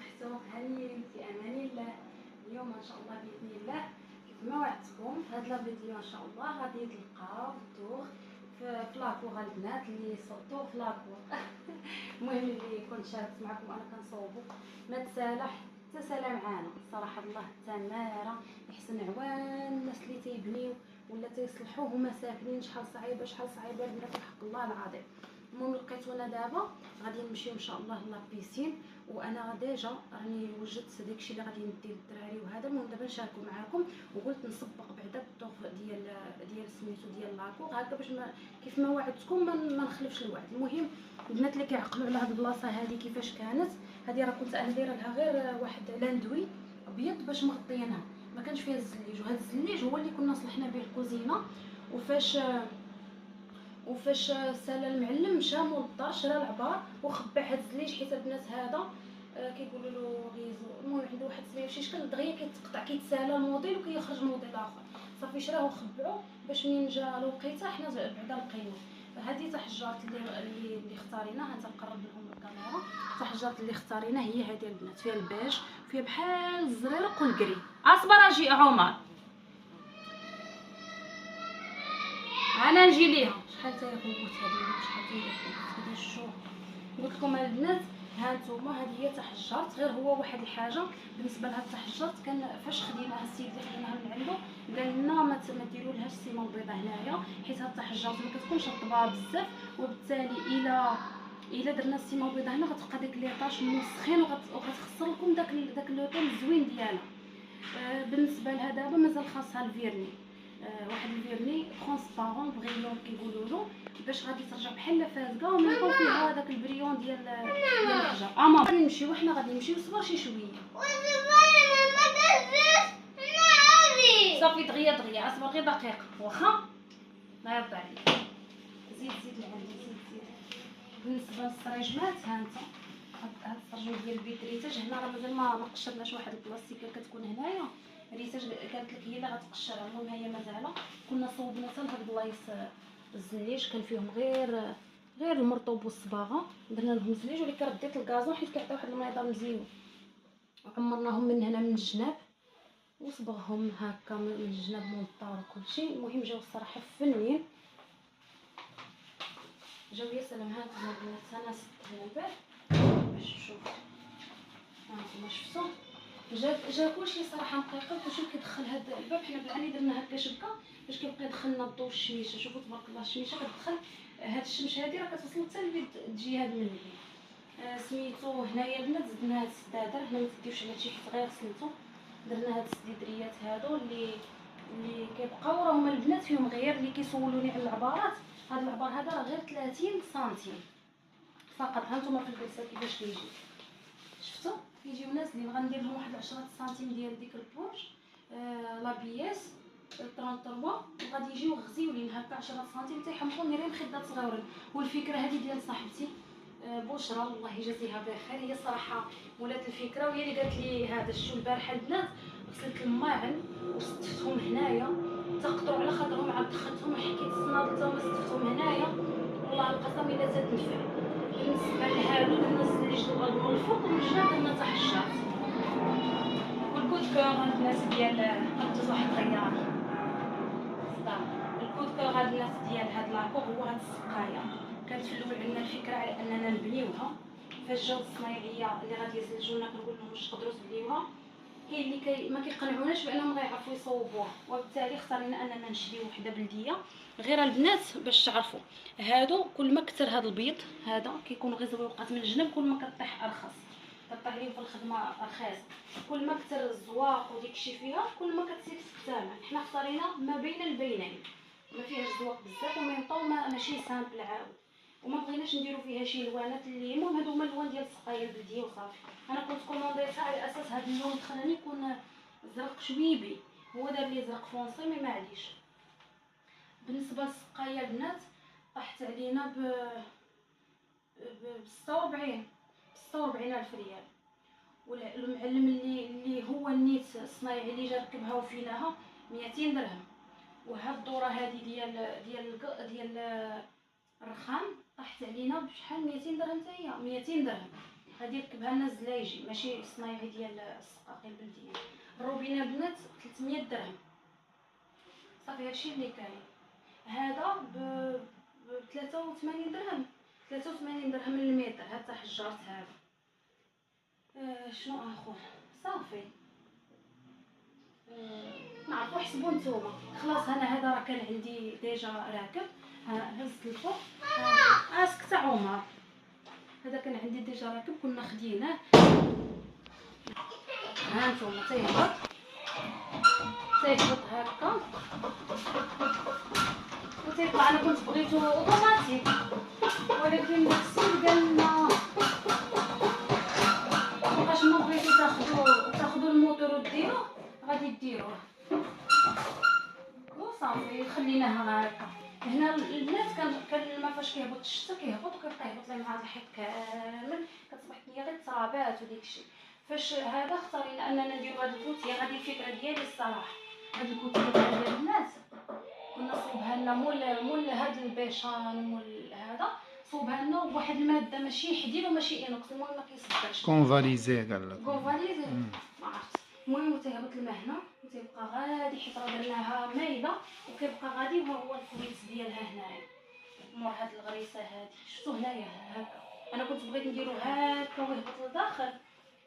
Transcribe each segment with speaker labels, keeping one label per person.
Speaker 1: صبحتوا هانيين في امان الله. اليوم ان شاء الله باذن الله كما وعدتكم في هذا لا فيديو ان شاء الله غادي تلقاو الدوغ في لاكور البنات اللي صوتو في لاكور. المهم اللي كنت شاركت معكم وانا كنصوبو ما تسالى حتى سالا معانا صراحه. الله التماره يحسن عوان الناس اللي تيبنيو ولا تيصلحوه هما ساكنين. شحال صعيبه البنات بحق الله العظيم. المهم لقيتونا دابا غادي نمشيو ان شاء الله لابيسين، وانا ديجا راني وجدت داكشي اللي غادي ندير للدراري وهذا. المهم دابا نشاركو معاكم وقلت نسبق بعدا بالطوف ديال سميتو ديال لاكو هكا باش كيف ما وعدتكم ما نخلفش الوعد. المهم البنات اللي كيعقلوا على هاد البلاصه هذه كيفاش كانت، هذه راه كنت انا دايره لها غير واحد لاندوي ابيض باش مغطيينها، ما كانش فيها الزليج. وهذا الزليج هو اللي كنا صلحنا به الكوزينه. وفاش سالا المعلم مشى مول الدار شرا العبار وخبى هاد الزليج، حيت البنات هذا كيقولوا له غيزو. المهم عنده واحد السميه في شكل دغيا كيتقطع كيتسالى الموديل وكيخرج موديل اخر. صافي شراه وخبعو باش منين جا الوقيته حنا بعدا لقيناه. هذه تاع حجارة اللي اختاريناها، انت نقرب لهم الكاميرا. تاع حجارة اللي اختاريناها هي هذه البنات، فيها البيج فيها بحال الزريرق والكري. اصبر اجي عمر انا نجي ليها. شحال تاهي قوت هذه، شحال تاهي قوت هذه الشوق. قلت لكم البنات ها نتوما هذه هي تاع حجرت. غير هو واحد الحاجه بالنسبه لها تاع حجرت، كان فاش خديناها السيد اللي خديناها من عنده قال لنا ما ديروا لهاش السيمون البيضاء هنايا، حيت هاد تاع حجرت ما كتكونش رطبه بزاف، وبالتالي الا درنا السيمون البيضاء هنا غتبقى داك ليطاج مسخين وغتخسر لكم داك اللوطون الزوين ديالها. بالنسبه لها دابا مازال خاصها الفيرني، واحد الفيرني ترونسبارون بريون كيقولوا له، باش غادي ترجع بحال فازكه ونلقاو فيها داك البريون ديال الحجر. غادي نمشيو وحنا غادي نمشيو. صبر شي شويه صافي دغيا اصبر غير دقيقه واخا لا يرضى عليك. زيد لعندي زيد. بالنسبه للسريجمات ها انت هاد السرجم ديال البيت ريتاج هنا راه مازال ما قشرناش. واحد البلاستيكه كتكون هنايا ريتاج قالت لك هي اللي غتقشرها. المهم هي مازال كنا صوبنا حتى لهاد البلايص الزليج كان فيهم غير المرطوب والصباغه، درنا لهم زليج. ولكن رديت الكازون حيت كيعطيو واحد المنظر مزيون، وعمرناهم من هنا من الجناب وصبغهم هكا من الجناب من الدار وكلشي. المهم جاو الصراحه فنين، جاو يا سلام. هاد البنات انا سدت هنا الباب باش نشوف. هانتوما شفتو جا كلشي صراحه مقيقل. كلشي كيدخل هاد الباب حنا بالعاني درنا هكا شبكه باش كيبقى يدخلنا الضوء الشميشه. شوفوا تبارك الله الشميشه كتدخل هاد الشمس هادي راه كتوصل حتى لبيت الجهاد من اليمين. سميتو هنايا البنات زدنا هاد السدادر. هنا ما تديوش على شي حيت غير غسلتو. درنا هاد السديدريات هادو اللي كيبقاو راه هما البنات فيهم غير اللي كيسولوني على العبارات. هاد العبار هذا راه غير 30 سنتيم فقط. هانتوما في البلسه كيفاش كيجي شفتوا كيجيو نازلين. غندير لهم واحد 10 سنتيم ديال ديك البوش لابياس 33 وغادي يجيو غزيولين هكا 10 سنتيم تيحمقوني غير خدات صغيورين. والفكره هذه ديال صاحبتي بشرى الله يجازيها بخير، هي الصراحه ولات الفكره وهي اللي قالت لي هذا الشو. البارحه البنات غسلت الماعن وستفتهم هنايا تقطعوا على خاطرهم، عاد دخلتهم حكيت الصنادل تا هما ستفتهم هنايا. والله القسم الا زاد نفع. بالنسبه لهادو درنا الزليج الارض من الفوق ومن الجناب درنا تاع حجات. والكود كور الناس ديال قدت واحد الطياره صدام. الكود كور هاد الناس ديال هاد لاكور هو هاد السقايه. كانت في الاول عندنا الفكره على اننا نبنيوها. فاش جاو الصنايعيه اللي غادي يزلجونا كنقول لهم واش تقدروا تبنيوها، هي اللي ما كيقنعوناش بانهم غيعرفوا يصوبوها. وبالتالي اختارينا اننا نشريو وحده بلديه. غير البنات باش تعرفوا هادو كل ما كثر هذا البيض هذا كيكون غير زويقات من الجنب كل ما كطيح ارخص، كطيح ليهم في الخدمه رخيص. كل ما كثر الزواق وديك الشيء فيها كل ما كتزيد في الثمن. حنا اختارينا ما بين البينين، ما فيهاش زواق بزاف وميمطاو ماشي سامبل عاود. وما بغيناش نديرو فيها شي لوانات اللي المهم هادو هما اللوان ديال السقايه البلديه وصافي. انا كنت كومونديتها على اساس هاد اللون الخلاني يكون زرق شويبي، هو دار لي زرق فونسي مي معليش. بالنسبه للسقايه البنات طاحت علينا ب 46 الف ريال. والمعلم اللي هو النيت الصنايعي اللي جا ركبها وفيناها 200 درهم. وهاد الدوره هذه ديال الرخام طاحت علينا بشحال 200 درهم حتى هي 200 درهم. غادي يركبها لنا الزلايجي ماشي الصنايعي ديال السقاقي البلديه. الروبينه البنات 300 درهم صافي. هادشي اللي كاين. هذا ب 83 درهم، 83 درهم للمتر. هذا حجرت هذا. شنو اخر صافي. نعرفوا حسبوا نتوما. خلاص انا هذا راه كان عندي ديجا راكب. هزت الفوق. اسكت عمر. هذا كان عندي ديجا راكب كنا خديناه. ها نتوما تيهبط هكا وتيطلع. انا كنت بغيتو اوتوماتيك ولكن داك السيد قال لنا مابقاش ما بغيتو تاخدو الموتور وديروه غادي ديروه وصافي. خليناها هكا. هنا البنات كان الماء فاش كيهبط الشتا كيهبط وكيبقى يهبط لي مع الحيط كامل. كتصبح الدنيا غير ترابات وداكشي. فاش هذا اختارينا اننا نديرو هاد الكوتيه. هذه الفكره ديالي الصراحه. هاد الكوتيه ديال البنات كنا صوبها لنا مول هاد البيشان مول هذا صوبها لنا بواحد الماده ماشي حديد وماشي انوكس. المهم ما كيصدعش.
Speaker 2: كونفاليزي قال لك.
Speaker 1: كونفاليزي ما عرفت. المهم تيهبط الماء هنا وتيبقى غادي حيت راه درناها مايله وكيبقى غادي. وها هو الكويت ديالها هنايا مور هاد الغريسه هادي. شفتو هنايا هكا. انا كنت بغيت نديرو هكا ويهبط لداخل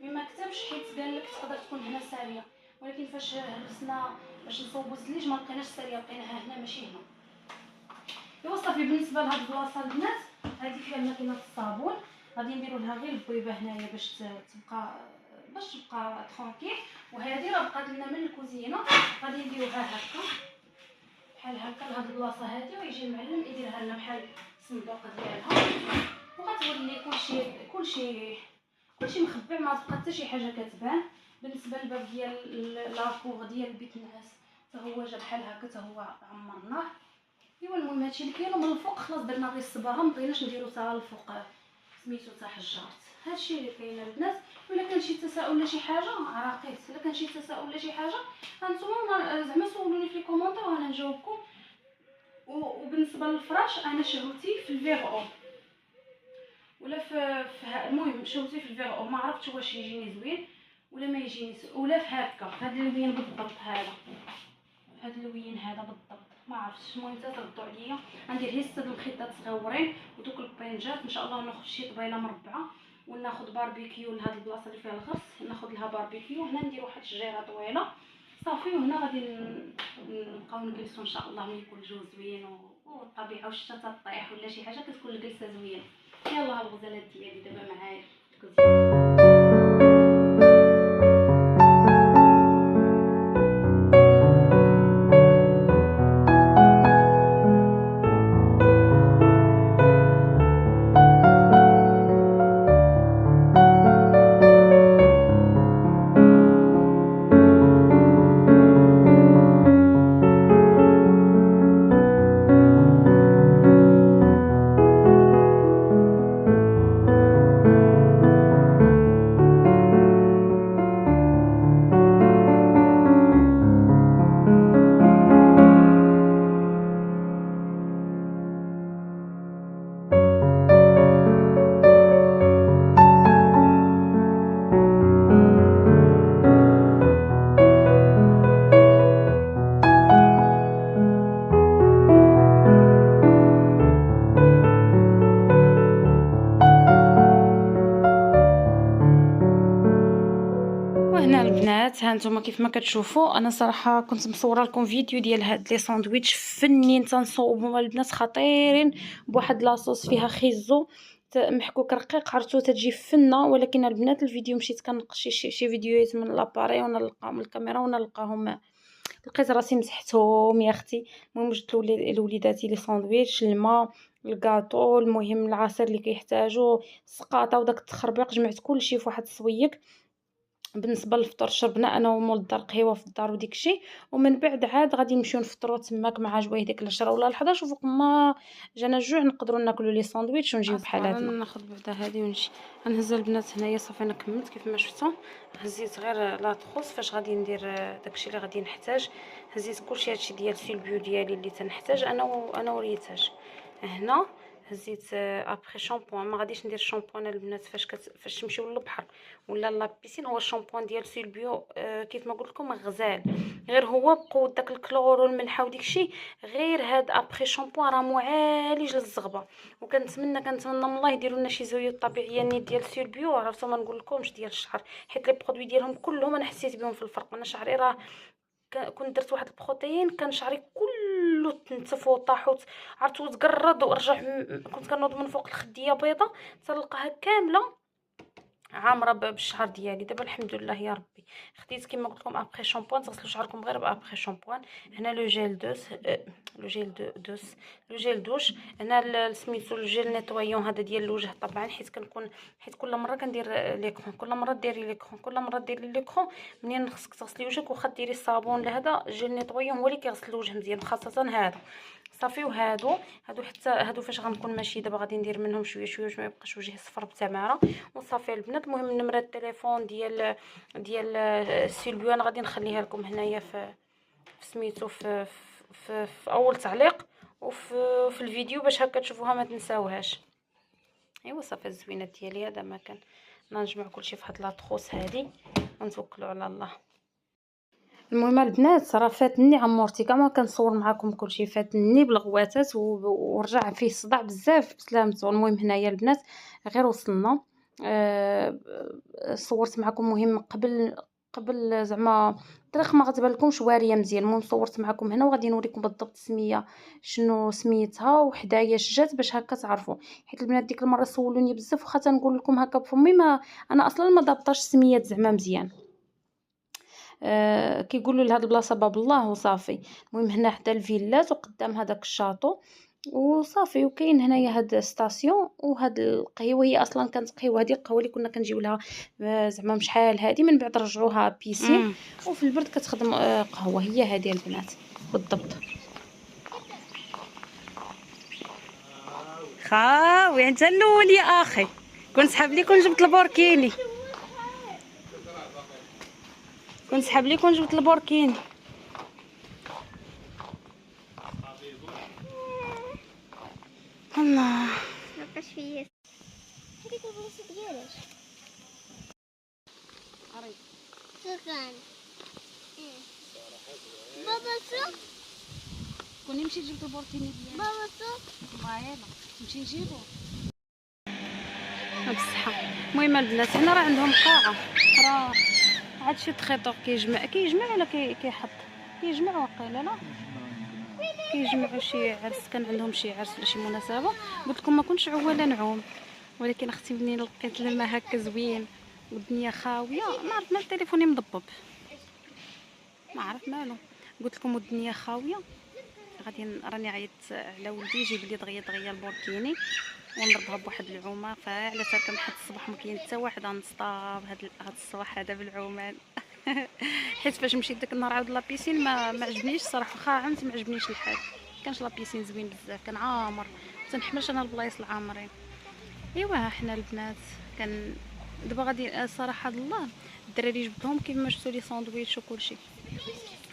Speaker 1: مي ما كتبش حيت قال لك تقدر تكون هنا ساريه. ولكن فاش هرسنا باش نصوبو الزليج ما لقيناش ساريه لقيناها هنا ماشي هنا. ايوا صافي. بالنسبه لهاد البلاصه البنات هذه فيها ماكينه الصابون. غادي نديرو لها غير البويبه هنايا باش تبقى ترونكيل. وهذه راه بقات لنا من الكوزينه غادي نديروها هكا بحال هكا لهاد البلاصه هذه. ويجي المعلم يديرها لنا بحال الصندوق ديالها وغتولي كلشي مخبع. ما تبقى حتى شي حاجه كتبان. بالنسبه للباب ديال لاكور ديال بيت النعاس حتى هو جا بحال هكا حتى هو عمرناه. ايوا المهم هادشي اللي كاين. ومن الفوق خلاص درنا غير الصباغه ما بغيناش نديرو حتى الفوق سميتو حتى حجرت. هادشي اللي كاين البنات. ولا كان شي تساؤل ولا شي حاجه عراقيت. الا كان شي تساؤل ولا شي حاجه هانتوما زعما سولوني في الكومونتير وانا نجاوبكم. وبالنسبه للفراش انا شهوتي في الفيغ او ولا في المهم شهوتي في الفيغ او. ما عرفتش واش يجيني زوين ولا ما يجيني ولا في هكا هاد اللوين بالضبط. هاد اللوين هذا بالضبط ما عرفتش. المهم تردوا عليا. غندير هي 6 الخيطات صغيورين ودوك البينجات ان شاء الله. ناخذ شي طبيله مربعه وناخذ باربيكيو لهاد البلاصه اللي فيها الغرس. ناخذ لها باربيكيو هنا ندير واحد الشجيره طويله صافي. وهنا غادي نبقاو نجلسوا ان شاء الله. ملي يكون الجو زوين والطبيعه والشتا تطيح ولا شي حاجه كتكون الجلسه زوينه. يلاه الغزالات ديالي دابا معايا في الكوزينه. وهنا البنات ها نتوما كيف ما كتشوفوا. انا صراحه كنت مصوره لكم فيديو ديال هاد لي ساندويتش فنين تنصوبهم البنات خطيرين بواحد لاصوص فيها خيزو محكوك رقيق عرفتو تتجي فنه. ولكن البنات الفيديو مشيت كنقش شي فيديوهات من لاباري وانا نلقاهم من الكاميرا وانا نلقاهم لقيت راسي مسحتهم يا اختي. المهم جبت لوليداتي لي ساندويتش الماء الكاطو المهم العصير اللي كيحتاجو السقاطه وداك التخربيق. جمعت كلشي في واحد الصويق. بالنسبه للفطور شربنا انا ومول الدار قهوه في الدار وديكشي. ومن بعد عاد غادي نمشيو نفطروا تماك مع جوايه ديك 10 ولا 11 وفوق ما جانا الجوع نقدروا ناكلوا لي ساندويتش ونجيو بحال هذا. ناخذ بعدا هذه ونمشي غنهز البنات هنايا صافي. انا كملت كيف ما شفتوا. هزيت غير لا تخص فاش غادي ندير داكشي اللي غادي نحتاج. هزيت كلشي هادشي ديال سيلبيو ديالي اللي تنحتاج انا وريتاج. هنا
Speaker 2: هزيت ابخي شامبوان. ما غاديش ندير شامبوان البنات فاش تمشيو للبحر ولا لابيسين. هو الشامبوان ديال سيل بيو كيف ما قلت لكم غزال، غير هو بقوه داك الكلور والملحه وديكشي. غير هاد ابخي شامبوان راه معالج للزغبه. وكنتمنى من الله يديروا لنا شي زيوت طبيعيه نيت ديال سيل بيو. عرفتوا ما نقول لكمش ديال الشعر، حيت لي برودوي ديالهم كلهم انا حسيت بهم في الفرق. انا شعري راه كنت درت واحد البروتين كان شعري كله تنتف وطاح عرفتو تقرد ورجع. كنت كنوض من فوق الخديه بيضه تلقاها كامله عامره بالشعر ديالي. دابا الحمد لله يا ربي. خديت كيما قلت لكم ابخي شامبوان. تغسلوا شعركم غير بابخي شامبوان. هنا لو جيل دوس لو جيل دوس لو جيل دوش. هنا سميتو الجيل نيطويون هذا ديال الوجه طبعا، حيت كل مره كندير ليكرون. كل مره ديري ليكرون، كل مره ديري ليكرون. منين خصك تغسلي وجهك واخا ديري الصابون لهذا جيل نيطويون هو اللي كيغسل الوجه مزيان، خاصه هذا صافي. وهادو حتى هادو فاش غنكون ماشي دابا غادي ندير منهم شويه شويه باش ما يبقاش وجهي صفر بتماره وصافي البنات. المهم نمره التليفون ديال سيلبيو انا غادي نخليها لكم هنايا في سميتو في اول تعليق وفي الفيديو باش هكا تشوفوها ما تنساوهاش. ايوا صافي الزوينات ديالي هذا ما كان. نجمع كلشي في هاد لاطخوس هادي ونتوكلوا على الله. المهم البنات راه فاتني عمورتي كاع ما كنصور معكم كلشي، فاتني بالغواتات ورجع فيه صداع بزاف بسلامته. المهم هنايا البنات غير وصلنا. صورت معكم مهم قبل زعما الطريق ما غتبان لكمش واريه مزيان. المهم صورت معكم هنا وغادي نوريكم بالضبط السميه شنو سميتها وحدايا شجات باش هكا تعرفوا. حيت البنات ديك المره سولوني بزاف وخا تنقول لكم هكا بفمي ما انا اصلا ما ضابطاش السميات زعما مزيان. كيقولوا لهاد البلاصه باب الله وصافي. المهم هنا حدا الفيلات وقدام هذاك الشاطو وصافي. وكاين هنايا هاد ستاسيون وهاد القهوه. هي اصلا كانت قهوه، هذه القهوه اللي كنا كنجيو لها زعما شحال هذه من بعد رجعوها بيسين وفي البرد كتخدم قهوه. هي هذه البنات بالضبط. خاوي انت الاول يا اخي. كون سحب لي كون جبت البوركيني، كون سحب لي كون جبت البوركيني. الله
Speaker 3: مابقاش فيا هذيك البلاصه ديالك. شكرا بابا. شوف
Speaker 2: كوني مشيت جبت البوركيني ديالي.
Speaker 3: بابا شوف
Speaker 2: ما يلا نمشي نجيبو بالصحه. المهم البنات هنا راه عندهم قاعه، راه عاد شي تخيطور كيجمع ولا كيحط كيجمع واقيلا لا كيجمعوا شي عرس. كان عندهم شي عرس ولا شي مناسبه. قلت لكم ما كنتش عواله نعوم، ولكن اختي منين لقيت الماء هكا زوين والدنيا خاويه ما عرفت مال تليفوني مضبب ما عرفت مالو. قلت لكم والدنيا خاويه غادي راني عيطت على ولدي يجيب لي دغيا البوركيني ونضربها بواحد العومه فاعله. كان حتى الصباح ما كاين حتى واحد غنصطاب هاد الصباح هذا بالعومان. حيت فاش مشيت داك النهار عاود لابيسين ما عجبنيش الصراحه. واخا عمت ما عجبنيش الحال. كانش لابيسين زوين بزاف، كان عامر. تنحملش انا البلايص العامرين. ايوا حنا البنات كان دابا غادي صراحه الله الدراري جبتهم كيما شفتوا لي ساندويتش وكلشي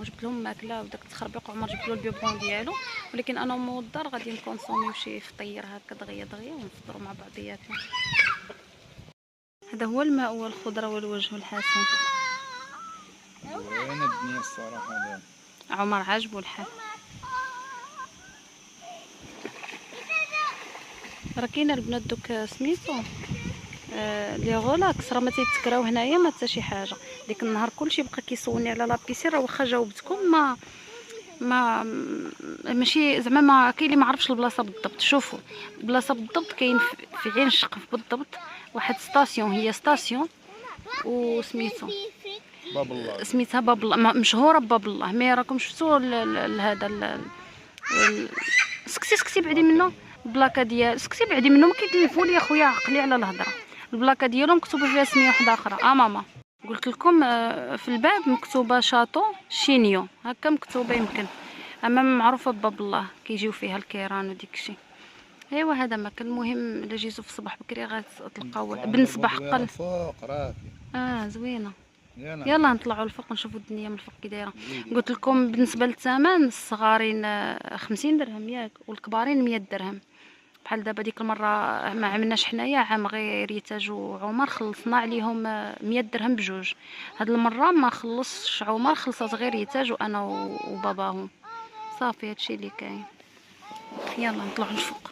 Speaker 2: وجبت لهم ماكله وداك التخربيق وعمر جبت له البيبرون ديالو. ولكن انا ومو الدار غادي نكونسوميو شي فطير هكا دغيا ونفطروا مع بعضياتنا. هذا هو الماء والخضره والوجه الحسن.
Speaker 4: وين الدنيا الصراحه دابا
Speaker 2: عمر عاجبو الحال. راه كاينه البنات دوك سميتو لي غولاكس راه ما تيتكراو هنايا ما حتى شي حاجه. ديك النهار كلشي بقى كيسولني على لابيسين. راه واخا جاوبتكم ما ماشي زعما ما كاين اللي ما عرفش البلاصه بالضبط. شوفوا البلاصه بالضبط كاين في عين الشقف بالضبط واحد ستاسيون. هي ستاسيون وسميتو
Speaker 4: باب الله
Speaker 2: سميتها باب الله مشهوره بباب الله. مي راكم شفتوا هذا سكسي بعدي منه البلاكه ديال سكسي بعدي منه. ما كيتلفوا لي اخويا عقلي على الهضره. البلاكه ديالهم مكتوبه فيها سميه واحده اخرى. ماما قلت لكم في الباب مكتوبه شاطو شينيو هكا مكتوبه يمكن. اما معروفه بباب الله كيجيو فيها الكيران وديكشي. ايوا هذا ما كان. المهم الا جيتو في الصباح بكري غتلقاو بالنسبه حقا
Speaker 4: فوق راكي
Speaker 2: زوينه. يلا نطلعوا الفوق نشوفوا الدنيا من الفوق كي دايره. قلت لكم بالنسبه للثمن الصغارين 50 درهم ياك والكبارين 100 درهم بحال دابا ديك المره ما عملناش حنايا عام غير ريتاج وعمر خلصنا عليهم 100 درهم بجوج. هاد المره ما خلصش عمر، خلصت غير ريتاج وانا وباباهم. صافي هادشي اللي كاين. يلا نطلعوا للفوق.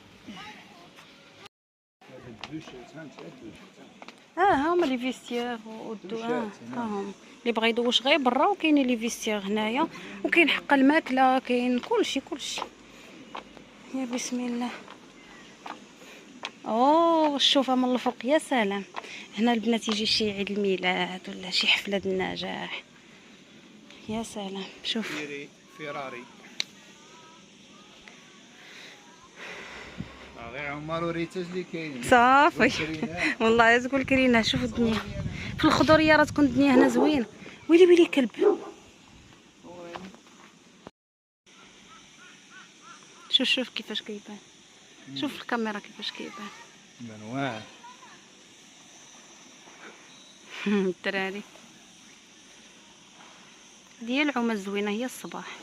Speaker 2: هما لي فيستير ودو هما اللي بغى يدوش غير برا، وكاينين لي فيستير هنايا، وكاين حق الماكله، كاين كلشي. يا بسم الله. شوفها من الفوق يا سلام. هنا البنات يجي شي عيد الميلاد ولا شي حفله النجاح. يا سلام شوف.
Speaker 4: فيراري غير عمر وريتاج اللي كاينين
Speaker 2: صافي. والله تقول كرينا. شوف الدنيا في الخضوريه راه تكون الدنيا هنا زوينه. ويلي كلب. شوف كيفاش كيبان. شوف الكاميرا كيفاش كيبان.
Speaker 4: منوع
Speaker 2: الدراري ديال العومه الزوينه هي الصباح.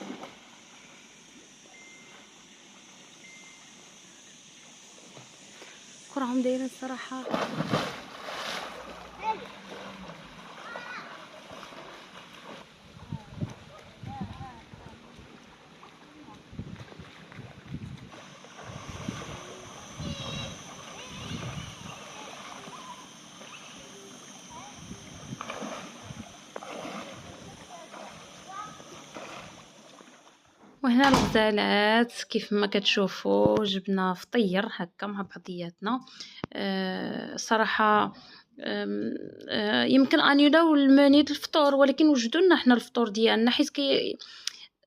Speaker 2: كراهم دايرين الصراحه. وهنا الغزالات كيف ما كتشوفوا جبنا فطير هكا مع بعضياتنا. صراحه يمكن انيولاو المنيو الفطور، ولكن وجدوا لنا حنا الفطور ديالنا، حيت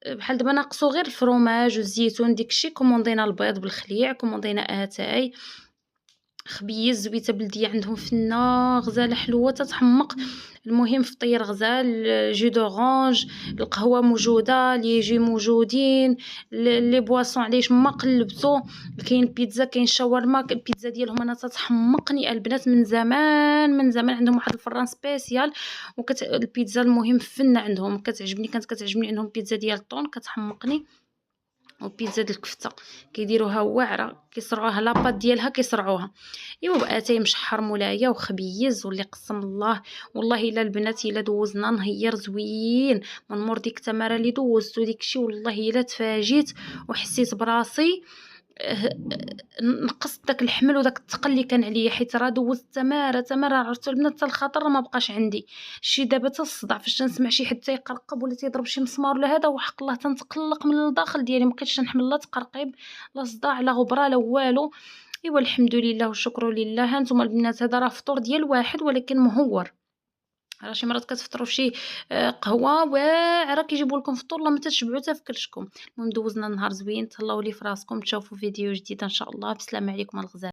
Speaker 2: بحال دابا ناقصو غير الفروماج والزيتون ديكشي. كوموندينا البيض بالخليع، كوموندينا اتاي، خبيز، زويته بلديه عندهم فنه، غزاله حلوه تتحمق. المهم فطير غزال، جو دورانج، القهوه موجوده، لي جي موجودين، لي بواسون علاش ما قلبتو. كاين بيتزا، كاين شاورما. البيتزا ديالهم انا تتحمقني البنات من زمان عندهم واحد الفران سبيسيال البيتزا المهم فنه عندهم كتعجبني. كانت كتعجبني عندهم بيتزا ديال الطون كتحمقني، وبيتزا ديال الكفته كيديروها واعره، كيصرعوها لاباط ديالها كيصرعوها. ايوا اتاي مشحر مولايا وخبيز واللي قسم الله. والله الا البنات الا دوزنا نهير زوين من مور ديك التماره اللي دوزتو ديكشي، والله الا تفاجيت وحسيت براسي نقصت داك الحمل وداك الثقل اللي كان عليا، حيت راه دوزت تماره عرفتوا البنات حتى الخطر راه ما بقاش عندي شي. دابا تصدع فاش تنسمع شي حد تيقرقب ولا تيضرب شي مسمار ولا هذا، وحق الله تنتقلق من الداخل ديالي، ما بقيتش نحمل لا تقرقيب لا صداع لا غبره لا والو. ايوا الحمد لله والشكر لله. هانتوما البنات هذا راه فطور ديال واحد ولكن مهور. راه شي مرات كتفطروا فشي قهوه واعره كيجيبوا لكم فطور لا ما تشبعوا حتى في كرشكم. المهم دوزنا نهار زوين. تهلاو لي فراسكم، تشوفوا فيديو جديد ان شاء الله. بسلام عليكم الغزال.